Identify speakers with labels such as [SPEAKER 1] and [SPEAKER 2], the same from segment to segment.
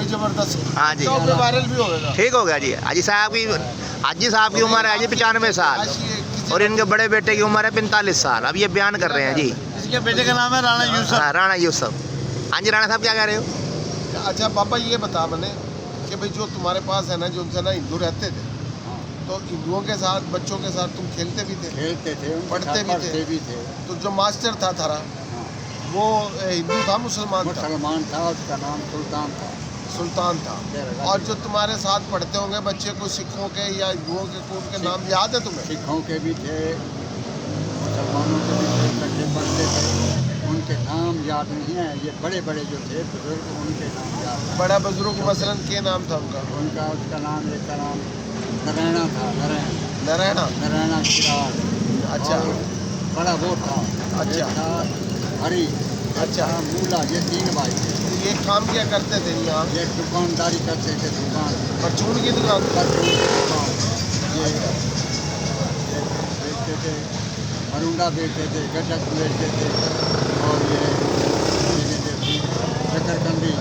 [SPEAKER 1] भाई जबरदस्त।
[SPEAKER 2] हाँ जी।
[SPEAKER 1] तो फिर वायरल भी होगा।
[SPEAKER 2] ठीक हो गया जी। हाजी साहब की उम्र है जी 95 साल और इनके बड़े बेटे की उम्र है 45 साल। अब ये बयान कर रहे हैं जी।
[SPEAKER 1] इसके बेटे का नाम है राणा यूसुफ।
[SPEAKER 2] हाँ, राणा यूसुफ। हाँ जी राणा साहब क्या कह रहे हो?
[SPEAKER 1] अच्छा बाबा ये बता मैंने कि भाई जो तुम्हारे पास है ना, जो उनसे ना हिंदू रहते थे, तो हिंदुओं के साथ बच्चों के साथ तुम खेलते भी थे?
[SPEAKER 3] खेलते थे,
[SPEAKER 1] पढ़ते भी थे। तो जो मास्टर था थारा वो हिंदू था मुसलमान था?
[SPEAKER 3] मुसलमान था, उसका नाम सुल्तान था।
[SPEAKER 1] सुल्तान था। और जो तुम्हारे साथ पढ़ते होंगे बच्चे को सिखों के या हिंदुओं के, उनके नाम याद है तुम्हें?
[SPEAKER 3] सिखों के भी थे, मुसलमानों के भी थे, इकट्ठे पढ़ते थे। उनके नाम याद नहीं है। ये बड़े बड़े जो थे बुजुर्ग, उनके नाम याद है।
[SPEAKER 1] बड़ा बुजुर्ग मसलन क्या नाम था उनका?
[SPEAKER 3] उसका नाम, एक का नाम नारायणा था। नारायणा किरार।
[SPEAKER 1] अच्छा।
[SPEAKER 3] बड़ा वो था।
[SPEAKER 1] अच्छा।
[SPEAKER 3] था हरी।
[SPEAKER 1] अच्छा।
[SPEAKER 3] मूला। ये 3 भाई थे।
[SPEAKER 1] ये काम क्या करते थे यहाँ?
[SPEAKER 3] ये दुकानदारी करते थे। दुकान
[SPEAKER 1] परचून की दुकान।
[SPEAKER 3] ये बेचते थे, मरुंडा बेचते थे, गटक बेचते थे, और ये शकरकंदी,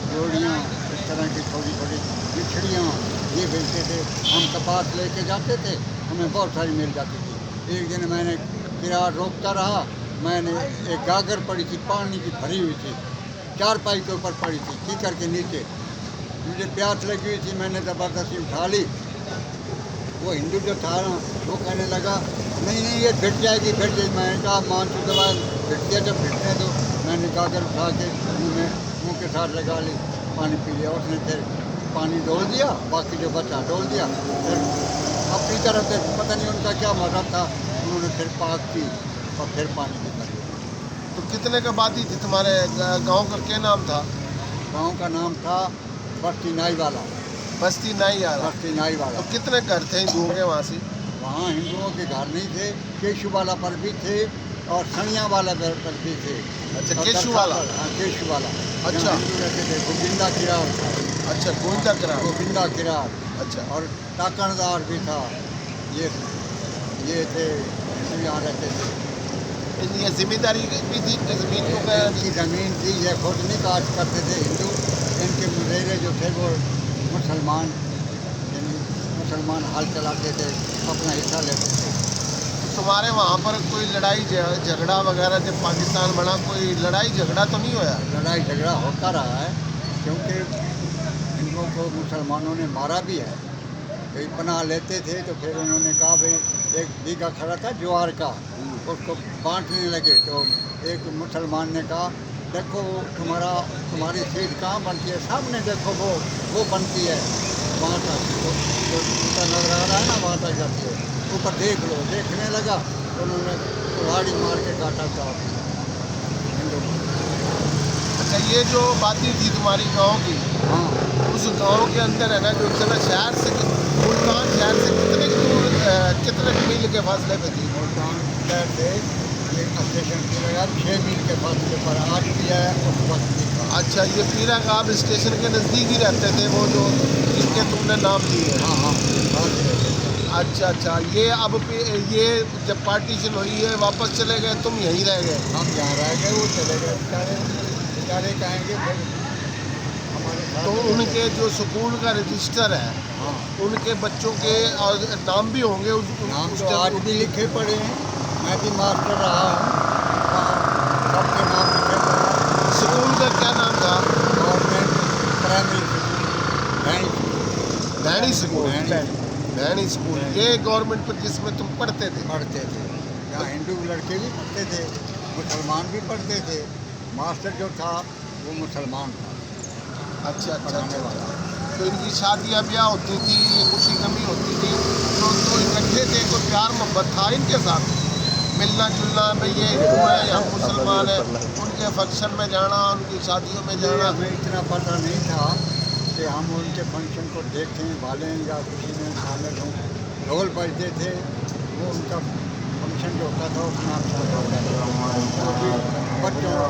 [SPEAKER 3] जोड़ियाँ, इस तरह की छोटी छोटी मिठड़ियाँ ये बेचते थे। हम कपास लेके जाते थे, हमें बहुत सारी मिल जाती थी। एक दिन मैंने किरार रोकता रहा, मैंने एक गागर पड़ी थी, पानी की भरी हुई थी, 4 पाई के ऊपर पड़ी थी, कीकर के नीचे। मुझे प्यास लगी हुई थी, मैंने ज़बरदस्ती उठा ली। वो हिंदू जो था ना, वो कहने लगा नहीं ये भिट जाएगी। मैंने कहा मान चुके बाद भिट गया, जब भिटने दो। मैंने गागर उठा के मुँह के साथ लगा ली, पानी पी लिया। उसने फिर पानी डोल दिया, बाकी जो बचा डोल दिया। फिर अपनी तरफ से पता नहीं उनका क्या मज़हब था, उन्होंने फिर पाक की और फिर पानी पी लिया।
[SPEAKER 1] तो कितने का बाती थी तुम्हारे गांव का? क्या नाम था
[SPEAKER 3] गांव का? नाम था बस्ती नाई वाला।
[SPEAKER 1] बस्ती नाई वाला।
[SPEAKER 3] बस्ती नाई वाला।
[SPEAKER 1] तो कितने घर थे हिंदुओं के वहाँ से?
[SPEAKER 3] वहाँ हिंदुओं के घर नहीं थे, केशु वाला पर भी थे और सनिया वाला पर भी थे।
[SPEAKER 1] अच्छा केशु वाला?
[SPEAKER 3] हाँ केशु वाला।
[SPEAKER 1] अच्छा।
[SPEAKER 3] हिंदू रहते थे। गोविंदा किरार था।
[SPEAKER 1] अच्छा गोविंदा किरार।
[SPEAKER 3] गोविंदा किरार।
[SPEAKER 1] अच्छा।
[SPEAKER 3] और टाकरदार भी था। ये थे हिंदू यहाँ रहते थे।
[SPEAKER 1] ये जिम्मेदारी भी थी जमीन को?
[SPEAKER 3] इनकी ज़मीन थी, ये खुद नहीं काट करते थे हिंदू। इनके मुजेरे जो थे वो मुसलमान हाल चलाते थे, अपना हिस्सा लेते थे।
[SPEAKER 1] तो तुम्हारे वहाँ पर कोई लड़ाई झगड़ा वगैरह जब पाकिस्तान बना, कोई लड़ाई झगड़ा तो नहीं होया?
[SPEAKER 3] लड़ाई झगड़ा होता रहा है, क्योंकि हिंदुओं को मुसलमानों ने मारा भी है। कई पनाह लेते थे तो फिर उन्होंने कहा भाई, एक बीघा खड़ा था ज्वार का, उसको बांटने लगे। तो एक मुसलमान ने कहा देखो तुम्हारी सीट कहाँ बनती है? सामने देखो वो बनती है वहाँ तक, तो नजर आ रहा है ना, वहाँ तक जाती है, ऊपर देख लो। देखने लगा तो उन्होंने कुल्हाड़ी मार के काटा था हिंदू।
[SPEAKER 1] अच्छा ये जो बाती थी तुम्हारी गांव की,
[SPEAKER 3] हाँ।
[SPEAKER 1] उस गांव के अंदर है ना, जो चला शहर से, मुल्तान शहर से कितने दूर, कितने मील के फासले पे थी?
[SPEAKER 3] मुल्तान शहर से एक स्टेशन की लगा 6 मील के फासले पर। आज भी है, उस वक्त भी था।
[SPEAKER 1] अच्छा ये पीरा गाब स्टेशन के नज़दीक ही रहते थे वो जो जिनके तुमने नाम लिए?
[SPEAKER 3] हाँ हाँ।
[SPEAKER 1] अच्छा अच्छा। ये अब ये जब पार्टीशन हुई है वापस चले गए, तुम यहीं रह गए?
[SPEAKER 3] हम यहाँ रह गए, वो चले गए। बेचारे कहेंगे फिर हमारे साथ।
[SPEAKER 1] तो उनके जो स्कूल का रजिस्टर है,
[SPEAKER 3] हाँ।
[SPEAKER 1] उनके बच्चों के और नाम भी होंगे
[SPEAKER 3] नाम तो आज भी लिखे पड़े हैं। मैं भी मास्टर रहा हूँ, सबके नाम लिखे पड़े हैं।
[SPEAKER 1] स्कूल का क्या नाम था?
[SPEAKER 3] गवर्नमेंट प्राइमरी स्कूल,
[SPEAKER 1] भैणी स्कूल। भैणी स्कूल ये गवर्नमेंट पर जिसमें तुम पढ़ते थे?
[SPEAKER 3] पढ़ते थे। यहाँ हिंदू लड़के भी पढ़ते थे, मुसलमान भी पढ़ते थे। मास्टर जो था वो मुसलमान था।
[SPEAKER 1] अच्छा अच्छा
[SPEAKER 3] पढ़ाने
[SPEAKER 1] अच्छा।
[SPEAKER 3] वाला।
[SPEAKER 1] तो इनकी शादियाँ ब्याह होती थी, खुशी गमी होती थी, तो इकट्ठे थे? कोई प्यार मोहब्बत था इनके साथ? मिलना जुलना भाई ये हिंदू है या मुसलमान है, उनके फंक्शन में जाना, उनकी शादियों में जाना?
[SPEAKER 3] हमें इतना पता नहीं था कि हम उनके फंक्शन को देखें, भालें या किसी में शामिल हों। ढोल बजते थे, वो उनका फंक्शन जो होता था उसमें हम बच्चों का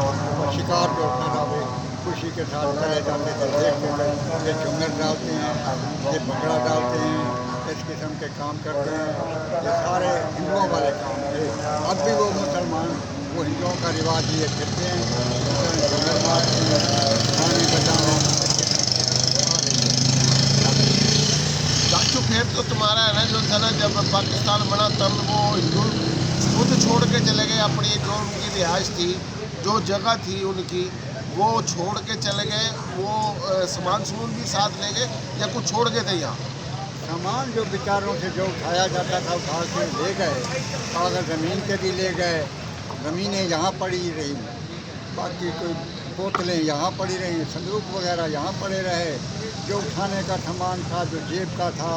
[SPEAKER 3] शिकार जो होता था वो खुशी के साथ चले जाते थे, देखते थे। ये झुमर डालते हैं, ये भंगड़ा डालते हैं, इस किस्म के काम करते हैं। ये सारे हिंदुओं वाले काम थे। अब भी वो मुसलमान, वो हिंदुओं का रिवाज ये करते हैं, झुमर मारते हैं, गाने बजाना,
[SPEAKER 1] तो तुम्हारा है ना, जो था ना, जब पाकिस्तान बना तब वो हिंदू खुद छोड़ के चले गए अपनी, जो उनकी रिहाइश थी, जो जगह थी उनकी, वो छोड़ के चले गए। वो सामान सुमन भी साथ ले गए या कुछ छोड़ के थे यहाँ?
[SPEAKER 3] सामान जो बेचारों से जो उठाया जाता था उठा के ले गए, और अगर ज़मीन के भी ले गए, ज़मीनें यहाँ पड़ी रही, बाकी कोई बोतलें यहाँ पड़ी रही, संदूक वगैरह यहाँ पड़े रहे, जो उठाने का सामान था, जो जेब का था,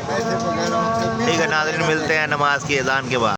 [SPEAKER 3] पैसे वगैरह।
[SPEAKER 2] ठीक है नाज़रीन, मिलते हैं नमाज की अज़ान के बाद।